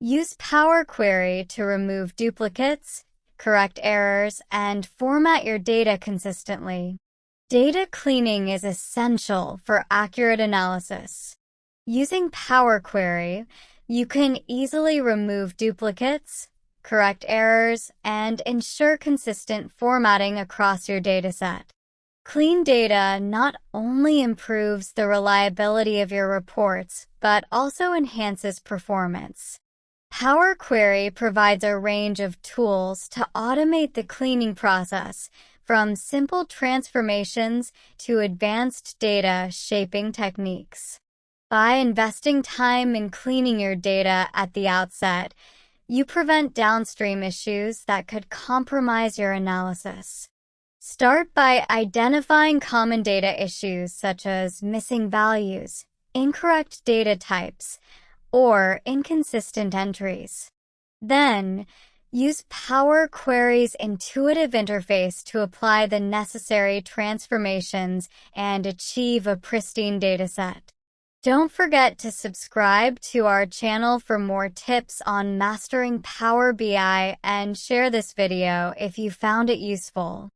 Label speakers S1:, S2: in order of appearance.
S1: Use Power Query to remove duplicates, correct errors, and format your data consistently. Data cleaning is essential for accurate analysis. Using Power Query, you can easily remove duplicates, correct errors, and ensure consistent formatting across your dataset. Clean data not only improves the reliability of your reports, but also enhances performance. Power Query provides a range of tools to automate the cleaning process, from simple transformations to advanced data shaping techniques. By investing time in cleaning your data at the outset, you prevent downstream issues that could compromise your analysis. Start by identifying common data issues such as missing values, incorrect data types, or inconsistent entries. Then, use Power Query's intuitive interface to apply the necessary transformations and achieve a pristine dataset. Don't forget to subscribe to our channel for more tips on mastering Power BI and share this video if you found it useful.